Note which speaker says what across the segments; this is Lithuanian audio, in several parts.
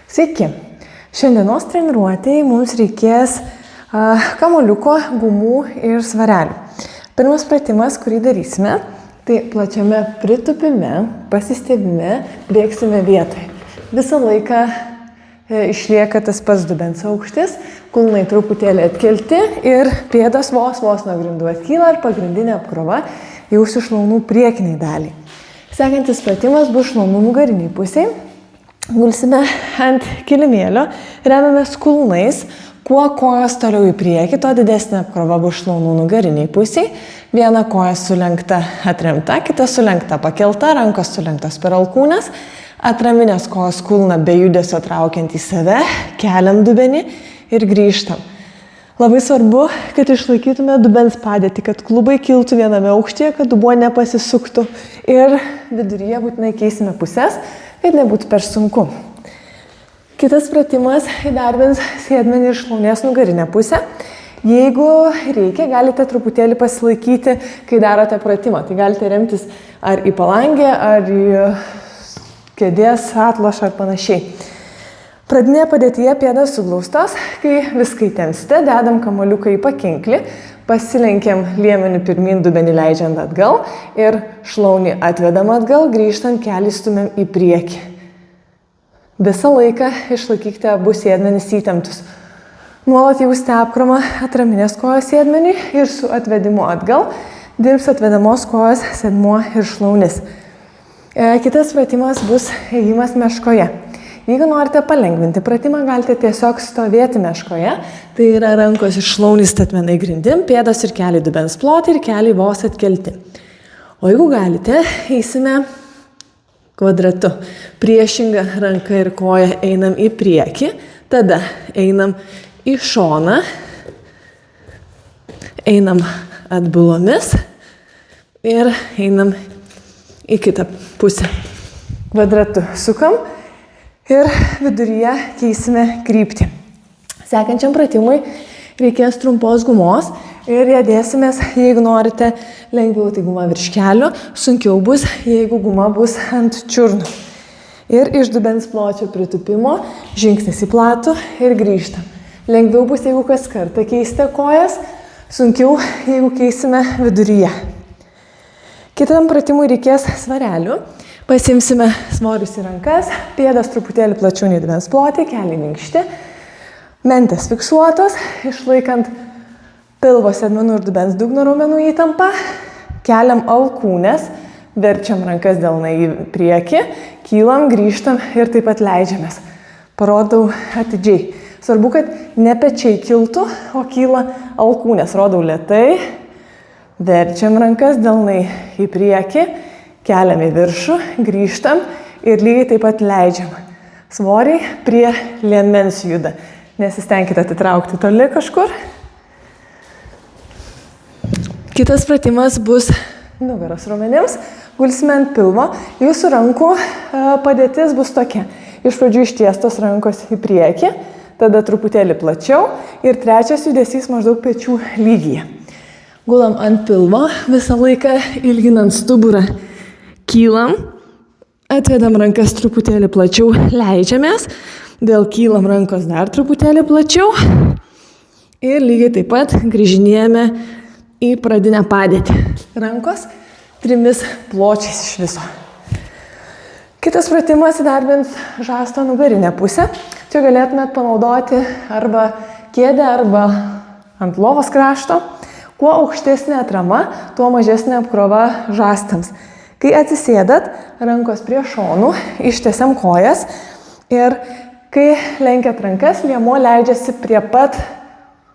Speaker 1: Sveiki! Šiandienos treniruotėje mums reikės kamuoliuko, gumų ir svarelių. Pirmas pratimas, kurį darysime, tai plačiame pritupime, pasistebime, bėgsime vietoje. Visą laiką išlieka tas pats dubens aukštis, kulnai truputėlį atkelti ir pėdos vos nuo grindų atkyla ir pagrindinė apkrova jau su šlaunų priekiniai daliai. Sekantis pratimas bus šlaunų nugariniai pusiai. Gulsime ant kilimėlio, remiamės kulnais, kuo kojos toliau į priekį, to didesnė apkrova bus šlaunų nugariniai pusiai. Viena koja sulenkta atremta, kita sulenkta pakelta, rankos sulenktos per alkūnes, atraminės kojos kulną be judesio traukiant į save, keliam dubenį ir grįžtam. Labai svarbu, kad išlaikytume dubens padėtį, kad klubai kiltų viename aukštyje, kad dubuo nepasisuktų ir viduryje būtinai keisime pusės, kad nebūtų per sunku. Kitas pratimas įdarbins sėdmenį ir šlaunies nugarinę pusę. Jeigu reikia, galite truputėlį pasilaikyti, kai darote pratimą. Tai galite remtis ar į palangę, ar į kėdės, atlošą ar panašiai. Pradinėje padėtyje pėdos suglaustos, kai viską įtempsite, dedam kamuoliuką į pakinklį, pasilenkiam liemenį pirmyn, dubenį leidžiant atgal ir šlaunį atvedam atgal, grįžtant kelį stumiam į priekį. Visą laiką išlaikykite abu sėdmenis įtemptus. Nuolat jausite apkrovą atraminės kojos sėdmenį ir su atvedimu atgal dirbs atvedamos kojos sėdmuo ir šlaunis. Kitas pratimas bus ėjimas meškoje. Jeigu norite palengvinti pratimą, galite tiesiog stovėti meškoje, tai yra rankos ir šlaunys statmenai grindim, pėdos ir keliai dubens ploti ir keliai vos atkelti. O jeigu galite, eisime kvadratu. Priešinga ranka ir koja einam į priekį, tada einam į šoną, einam atbulomis ir einam į kitą pusę. Kvadratu sukam. Ir viduryje keisime kryptį. Sekančiam pratimui reikės trumpos gumos ir ją dėsimės, jeigu norite lengviau, tai guma virš kelių, sunkiau bus, jeigu guma bus ant čiurnų. Ir iš dubens pločio pritupimo žingsnis į platų ir grįžtam. Lengviau bus, jeigu kas kartą keisite kojas, sunkiau, jeigu keisime viduryje. Kitam pratimui reikės svarelių. Pasimsime svorius į rankas, pėdas truputėlį plačiau nei dubens plotį, keliai minkšti, mentės fiksuotos, išlaikant pilvo sėdmenų ir dubens dugno raumenų įtampą, keliam alkūnes, verčiam rankas delnai į priekį, kylam, grįžtam ir taip pat leidžiamės. Parodau atidžiai. Svarbu, kad ne pečiai kiltų, o kyla alkūnės. Rodau lėtai, verčiam rankas delnai į priekį, keliam į viršų, grįžtam ir lygiai taip pat leidžiam. Svoriai prie liemens juda. Nesistengkite atitraukti toli kažkur. Kitas pratimas bus nugaros raumenims. Gulsime ant pilvo. Jūsų rankų padėtis bus tokia. Iš pradžių ištiestos rankos į priekį, tada truputėlį plačiau ir trečias judesys maždaug pečių lygyje. Gulam ant pilvo, visą laiką ilginant stuburą. Kylam, atvedam rankas truputėlį plačiau, leidžiamės, vėl kylam rankos dar truputėlį plačiau ir lygiai taip pat grįžinėjame į pradinę padėtį. Rankos trimis pločiais iš viso. Kitas pratimas įdarbins žasto nugarinę pusę. Čia galėtumėt panaudoti arba kėdę, arba ant lovos krašto. Kuo aukštesnė atrama, tuo mažesnė apkrova žastams. Kai atsisėdat, rankos prie šonų, ištiesiam kojas ir kai lenkiat rankas, liemuo leidžiasi prie pat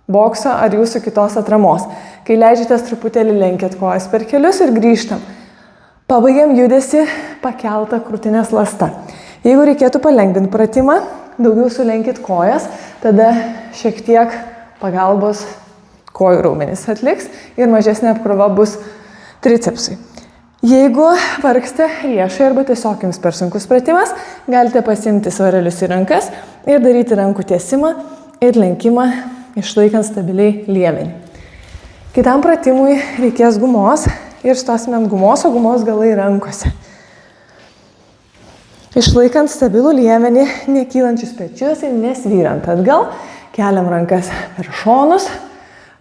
Speaker 1: bokso ar jūsų kitos atramos. Kai leidžiatės truputėlį lenkiat kojas per kelius ir grįžtam. Pabaigiam judesį pakeltą krūtinės lasta. Jeigu reikėtų palengvinti pratimą, daugiau sulenkit kojas, tada šiek tiek pagalbos kojų raumenys atliks ir mažesnė apkrova bus tricepsui. Jeigu vargsite riešai arba tiesiog jums per sunkus pratimas, galite pasimti svarelius į rankas ir daryti rankų tiesimą ir lenkimą, išlaikant stabiliai liemenį. Kitam pratimui reikės gumos ir stosime ant gumos, o gumos galai rankose. Išlaikant stabilų liemenį, nekylančius pečius ir nesvyrant atgal, keliam rankas per šonus,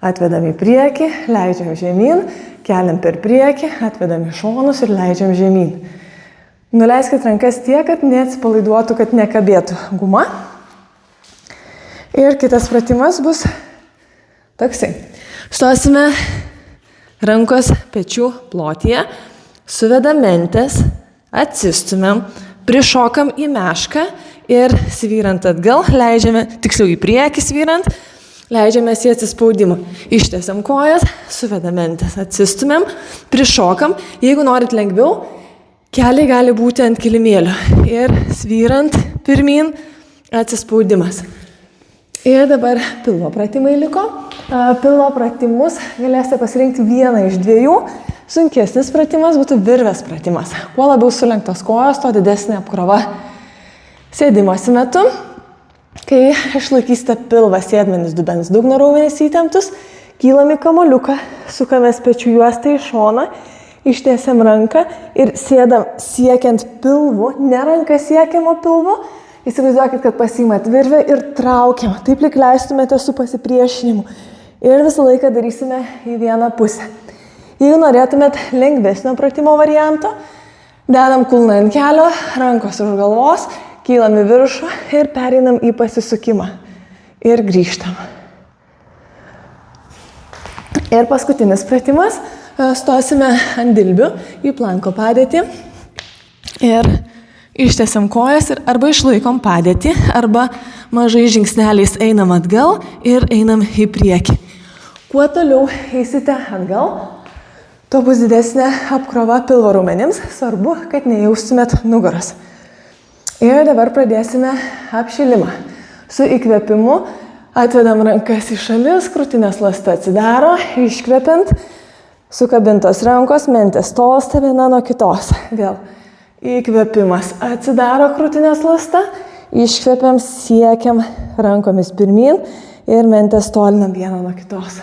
Speaker 1: atvedam į priekį, leidžiam žemyn, keliam per priekį, atvedam į šonus ir leidžiam žemyn. Nuleiskit rankas tiek, kad neatsipalaiduotų, kad nekabėtų guma. Ir kitas pratimas bus toksai. Stosime rankos pečių plotyje, suvedam mentės, atsistumėm, prišokam į mešką ir svyrant atgal, leidžiame, tiksliau į priekį svyrant, leidžiame į atsispaudimą. Ištiesiam kojas, suvedam mentės, atsistumėm, prišokam. Jeigu norit lengviau, keliai gali būti ant kilimėlio. Ir svyrant pirmyn, atsispaudimas. Ir dabar pilvo pratimai liko. Pilvo pratimus galėsite pasirinkti vieną iš dviejų. Sunkesnis pratimas būtų virvės pratimas. Kuo labiau sulenktos kojos, to didesnė apkrova sėdimosi metu. Kai išlaikysite pilvą, sėdmenis, dubens dugno raumenis įtemptus, kylam į kamuoliuką, sukamės pečių juostą į šoną, ištiesiam ranką ir sėdam siekiant pilvu, ne ranka siekiamo pilvu. Įsivaizduokit, kad pasiimat virvę ir traukiam. Taip lyg leistumėte su pasipriešinimu. Ir visą laiką darysime į vieną pusę. Jeigu norėtumėt lengvesnio pratimo varianto, dedam kulną ant kelio, rankos už galvos, kylam į viršų ir pereinam į pasisukimą. Ir grįžtam. Ir paskutinis pratimas. Stosime ant dilbių į planko padėtį. Ir ištiesiam kojas ir arba išlaikom padėtį, arba mažai žingsneliais einam atgal ir einam į priekį. Kuo toliau eisite atgal, tuo bus didesnė apkrova pilvo raumenims. Svarbu, kad nejaustumėt nugaros. Ir dabar pradėsime apšilimą. Su įkvėpimu atvedam rankas į šalis, krūtinės ląsta atsidaro, iškvepiant, sukabintos rankos, mentės tolsta viena nuo kitos. Vėl. Įkvėpimas. Atsidaro krūtinės ląsta, iškvepiam, siekiam rankomis pirmyn ir mentės tolinam vieną nuo kitos.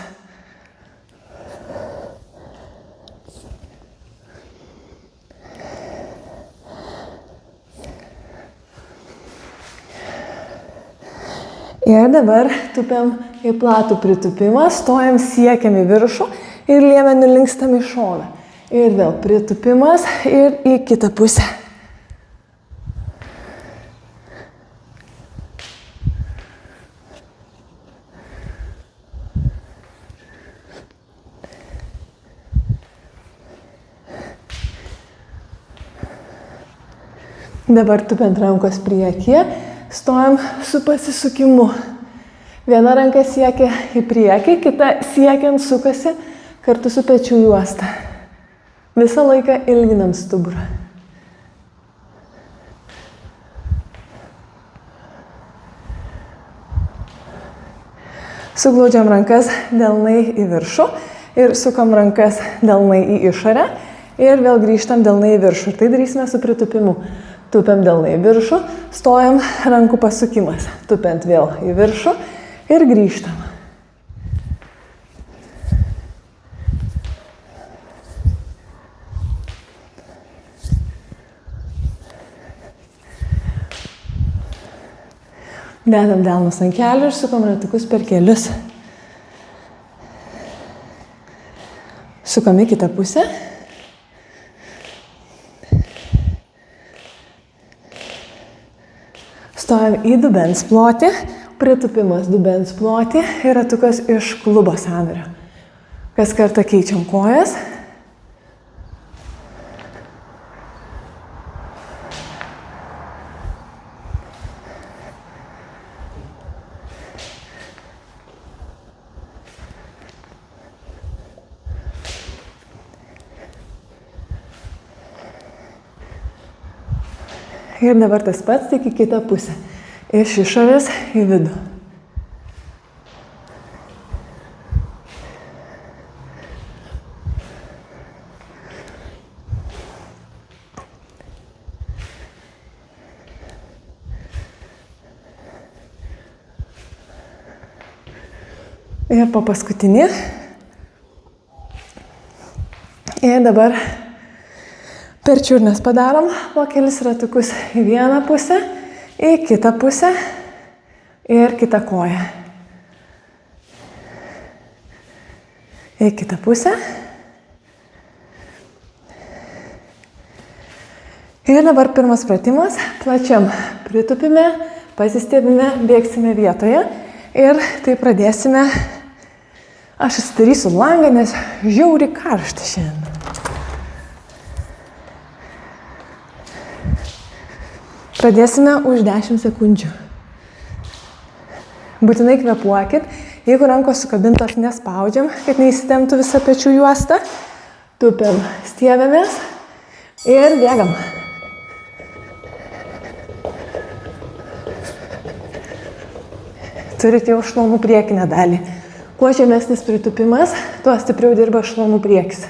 Speaker 1: Ir dabar tupiam į platų pritupimą, stojam, siekiam į viršų ir liemeniu linkstam į šoną. Ir vėl pritupimas ir į kitą pusę. Dabar tupiant rankos priekyje, stojam su pasisukimu. Viena ranka siekia į priekį, kita siekiant sukasi kartu su pečių juosta. Visą laiką ilginam stuburą. Suglaudžiam rankas delnai į viršų ir sukam rankas delnai į išorę ir vėl grįžtam delnai į viršų. Tai darysime su pritupimu. Tupiam delnai į viršų, stojam rankų pasukimas. Tupiant vėl į viršų ir grįžtam. Dedam delnus ant kelių ir sukam ratukus per kelius. Sukam į kitą pusę. Stojam į dubens plotį, pritupimas dubens plotį ir ratukas iš klubo sąnario. Kas kartą keičiam kojas. Ir dabar tas pats, tik į kitą pusę. Iš išorės į vidų. Ir po paskutinį. Ir dabar Per čiurnas padarom po kelis ratukus į vieną pusę, į kitą pusę ir kitą koją. Į kitą pusę. Ir dabar pirmas pratimas, plačiam pritupime, pasistebime, bėgsime vietoje ir tai pradėsime. Aš atsidarysiu langą, nes žiauriai karšta šiandien. Pradėsime už 10 sekundžių. Būtinai kvėpuokit. Jeigu rankos sukabintos, nespaudžiam, kad neįsitemptų visą pečių juostą. Tupiam, stiebėmės ir bėgam. Turite jau šlaunų priekinę dalį. Kuo žemesnis pritupimas, tuo stipriau dirba šlaunų priekis.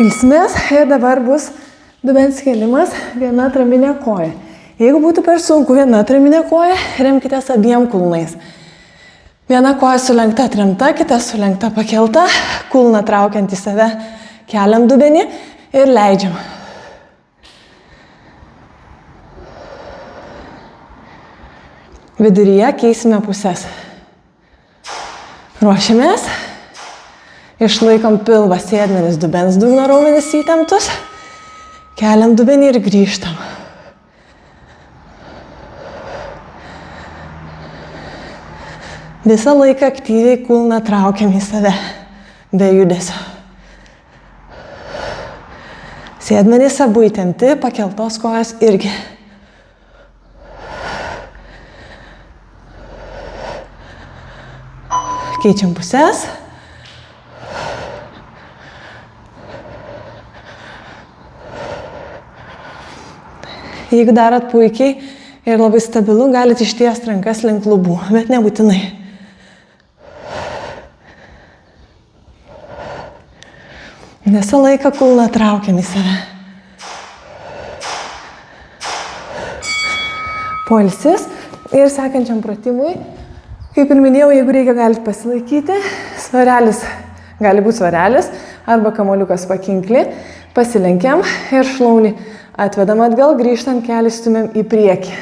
Speaker 1: Ilsimės ir dabar bus dubens kėlimas, viena atraminė koja. Jeigu būtų per sunku viena atraminė koja, remkitės abiem kulnais. Viena koja sulenkta atremta, kita sulenkta pakelta, kulną traukiant į save, keliam dubenį ir leidžiam. Viduryje keisime pusės. Ruošiamės. Išlaikom pilvą, sėdmenis, dubens dugno raumenis įtemptus. Keliam dubenį ir grįžtam. Visą laiką aktyviai kulną traukiam į save, be judesio. Sėdmenys abu įtempti, pakeltos kojos irgi. Keičiam pusės. Jeigu darot puikiai ir labai stabilu, galite ištiesti rankas link lubų, bet nebūtinai. Visą laiką kulną traukiam į save. Poilsis ir sekančiam pratimui, kaip ir minėjau, jeigu reikia, galite pasilaikyti. Svarelis gali būti svarelis arba kamuoliukas pakinkli. Pasilenkiam ir šlaunį atvedam atgal, grįžtant kelį stumiam į priekį.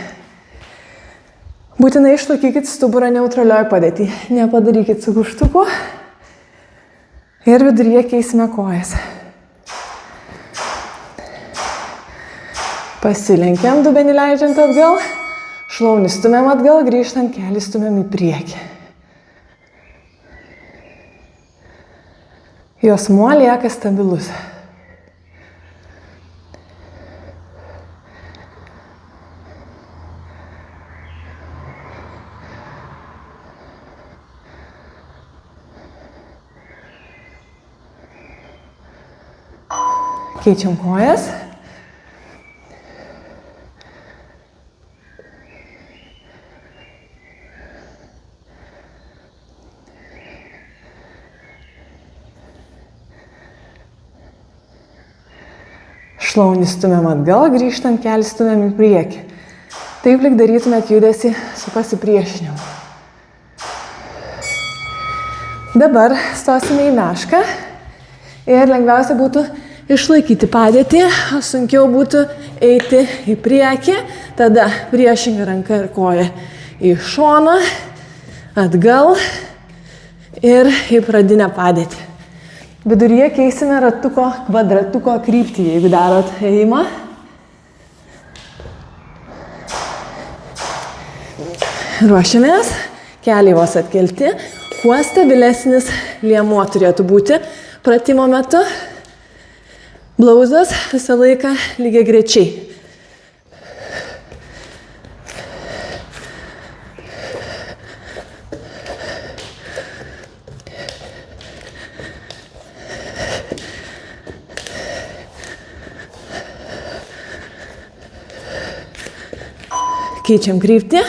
Speaker 1: Būtinai išlaikykit stuburą neutralioj padėtį. Nepadarykit sugūžtukų. Ir viduryje keisime kojas. Pasilenkiam, dubenį leidžiant atgal. Šlaunį stumiam atgal, grįžtant kelį stumiam į priekį. Juosmuo lieka stabilus. Keičiam kojas. Šlaunį stumiam atgal, grįžtant kelį stumiam į priekį. Taip lyg darytumėt judesį su pasipriešinimu. Dabar stosime į mešką ir lengviausia būtų išlaikyti padėtį, o sunkiau būtų eiti į priekį, tada priešinga ranka ir koja į šoną, atgal ir į pradinę padėtį. Viduryje keisime ratuko, kvadratuko kryptį, jeigu darot ėjimą. Ruošiamės, keliai vos atkelti. Kuo stabilesnis liemuo turėtų būti pratimo metu. Blauzdas visą laiką lygiagrečiai. keičiam kryptį.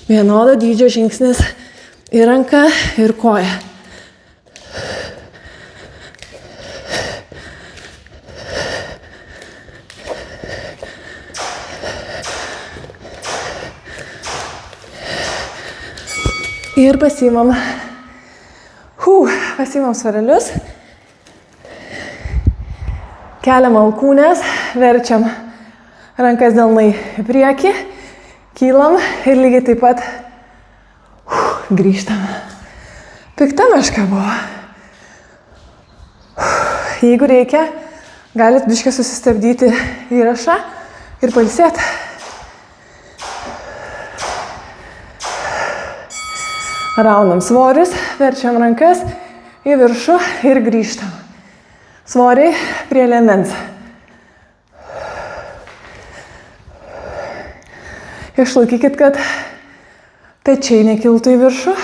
Speaker 1: Vienodo dydžio žingsnis į ranką ir koją. Ir pasiimam svarelius. Keliam alkūnes, verčiam rankas delnai į priekį, kylam ir lygiai taip pat grįžtam. Pikta meška buvo. Jeigu reikia, galit biškį susistabdyti įrašą ir pailsėti. Raunam svorius, verčiam rankas į viršų ir grįžtam. Svoriai prie liemens. Išlaikykit, kad pečiai nekiltų į viršų.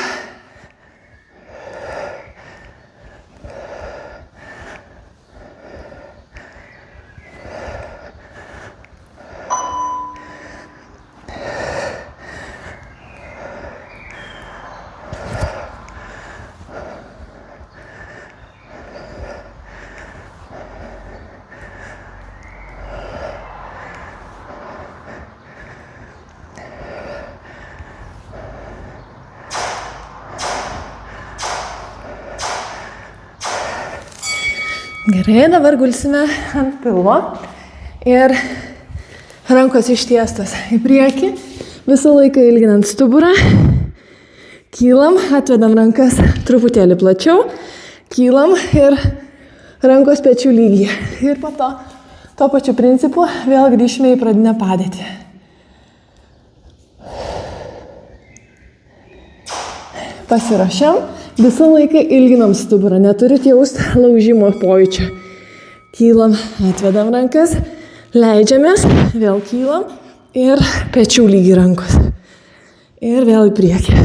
Speaker 1: Gerai, dabar gulsime ant pilvo ir rankos ištiestos į priekį, visą laiką ilginant stuburą. Kylam, atvedam rankas truputėlį plačiau, kylam ir rankos pečių lygyje. Ir po to pačiu principu vėl grįžime į pradinę padėtį. Pasiruošiam. Visą laiką ilginam stuburą, neturit jaust laužimo pojūčio. Kylam, atvedam rankas, leidžiamės, vėl kylam ir pečių lygiai rankos. Ir vėl į priekį.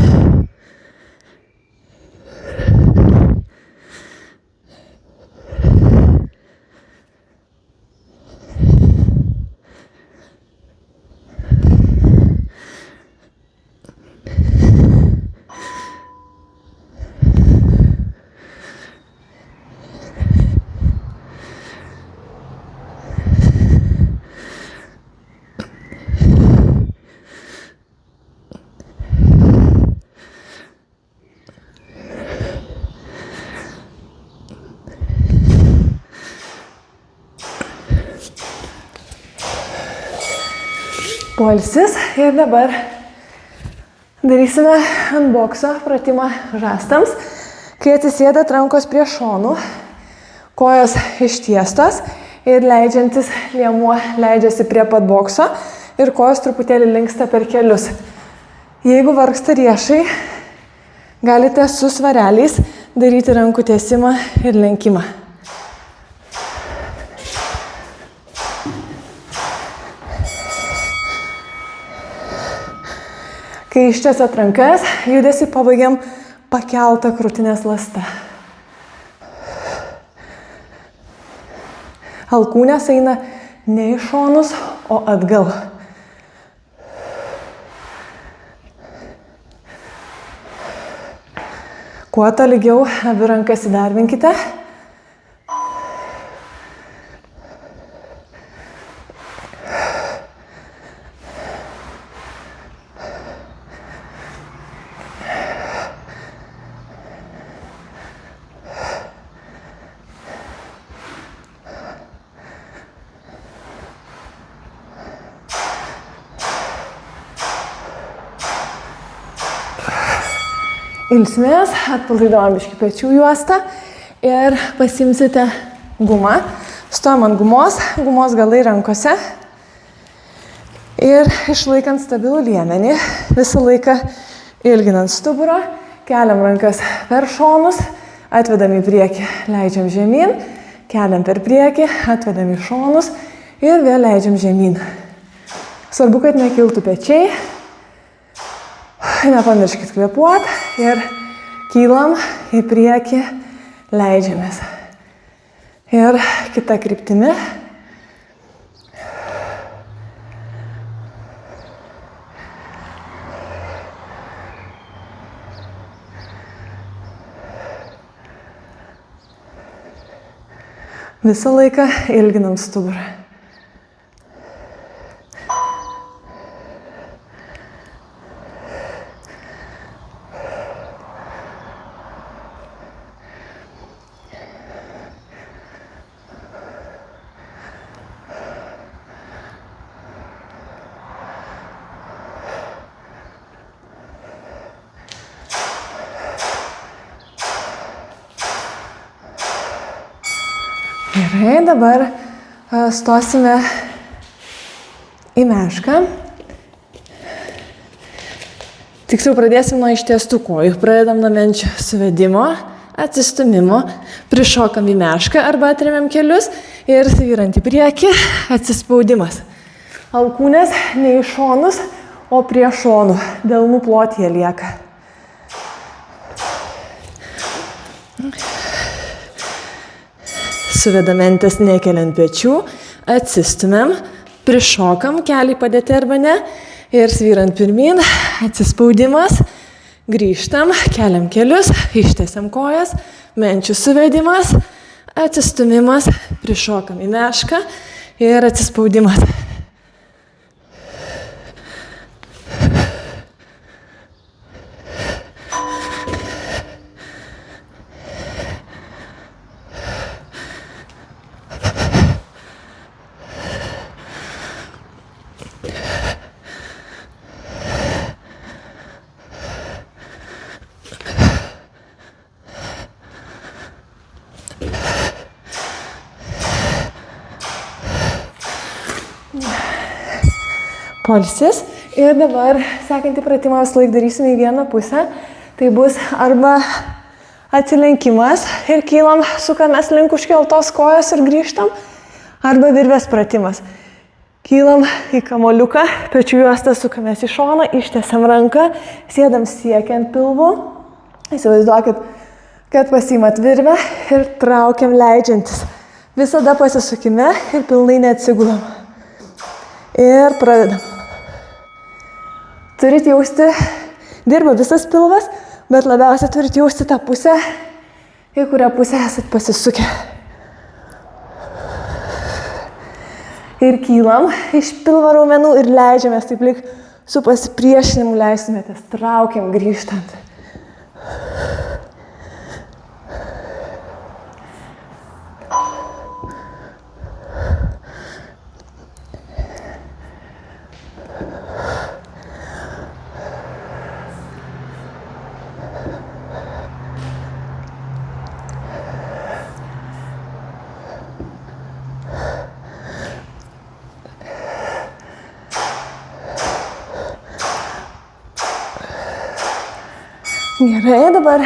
Speaker 1: Poilsis ir dabar darysime ant bokso pratimą žastams, kai atsisėdat rankos prie šonų, kojos ištiestos ir leidžiantis liemuo leidžiasi prie pat bokso ir kojos truputėlį linksta per kelius. Jeigu vargsta riešai, galite su svareliais daryti rankų tiesimą ir lenkimą. Kai ištiesat rankas, judesį pabaigiam pakeltą krūtinės ląstą. Alkūnės eina ne į šonus, o atgal. Kuo tolygiau abi rankas įdarbinkite. Ilsimės, atpalaiduojam biškį pečių juostą ir pasimsite gumą. Stojam ant gumos galai rankose ir išlaikant stabilų liemenį, visą laiką ilginant stuburą, keliam rankas per šonus, atvedam į priekį, leidžiam žemyn, keliam per priekį, atvedam į šonus ir vėl leidžiam žemyn. Svarbu, kad nekiltų pečiai. Nepamirškit kvėpuot ir kylam į priekį, leidžiamės. Ir kita kryptimi. Visą laiką ilginam stuburą. Gerai, dabar stosime į mešką. Tiksliau pradėsim nuo ištiestų kojų. Pradedam nuo menčio suvedimo, atsistumimo, prišokam į mešką arba atremiam kelius ir svyranti priekį, atsispaudimas. Alkūnės ne į šonus, o prie šonų. Delnų plotyje lieka. Suvedamentas nekeliant pečių, atsistumiam, prišokam, kelį padėti arba ne ir svyrant pirmyn, atsispaudimas, grįžtam, keliam kelius, ištiesiam kojas, menčių suvedimas, atsistumimas, prišokam į mešką ir atsispaudimas. Poilsis. Ir dabar sekantį pratimą vis laik darysime į vieną pusę. Tai bus arba atsilenkimas ir kylam, sukamės link užkeltos kojos ir grįžtam, arba virvės pratimas. Kylam į kamoliuką, pečių juostą sukamės į šoną, ištiesiam ranką, sėdam siekiant pilvų. Įsivaizduokit, kad pasiimat virvę ir traukiam leidžiantis. Visada pasisukime ir pilnai neatsigulam. Ir pradedam. Turit jausti, dirba visas pilvas, bet labiausiai turit jausti tą pusę, į kurią pusę esat pasisukę. Ir kylam iš pilvo raumenų ir leidžiamės taip lyg su pasipriešinimu leisimėtės, traukiam grįžtant. Gerai, dabar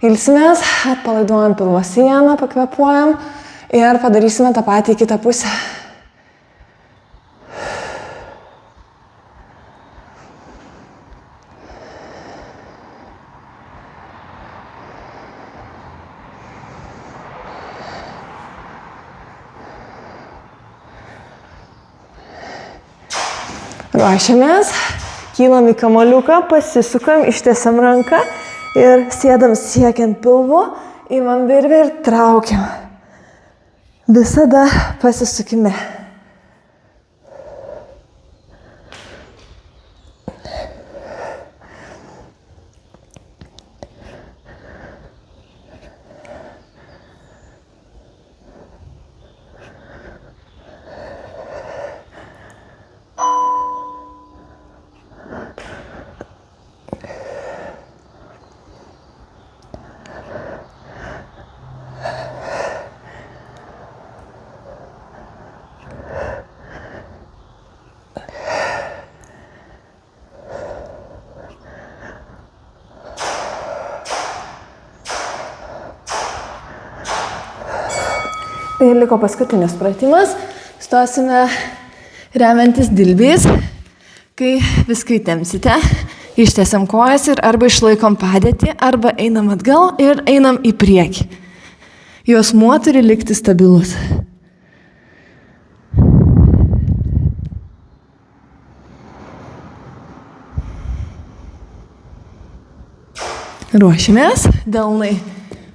Speaker 1: ilsimės, atpalaiduojam pilvo sieną, pakvepuojam ir padarysime tą patį į kitą pusę. Ruošiamės. Kylam į kamoliuką, pasisukam, ištiesiam ranką ir sėdam siekiant pilvo, imam virvę ir traukiam. Visada pasisukime. Ir liko paskutinis pratimas. Stosime remiantis dilbiais, kai viską įtempsite. Ištiesiam kojas ir arba išlaikom padėtį, arba einam atgal ir einam į priekį. Juosmuo turi likti stabilus. Ruošimės, delnai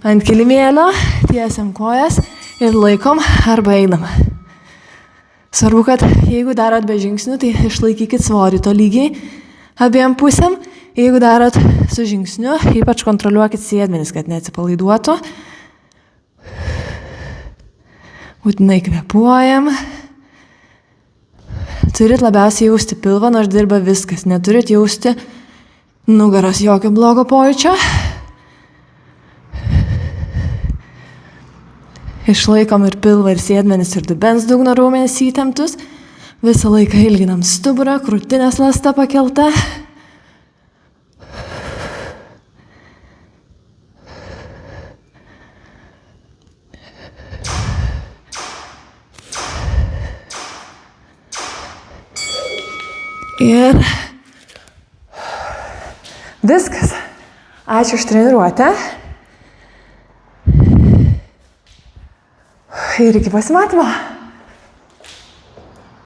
Speaker 1: ant kilimėlio, tiesiam kojas ir laikom arba einam. Svarbu, kad jeigu darot be žingsnių, tai išlaikykit svorį tolygiai abiem pusėm. Jeigu darot su žingsniu, ypač kontroliuokit sėdmenis, kad neatsipalaiduotų. Būtinai kvėpuojam. Turit labiausiai jausti pilvą, nors dirba viskas. Neturit jausti nugaros jokio blogo pojūčio. Išlaikom ir pilvą, ir sėdmenis, ir dubens dugno raumenis įtemptus. Visą laiką ilginam stuburą, krūtinės ląsta pakelta. Ir viskas. Ačiū už treniruotę. Ir iki pasimatymo.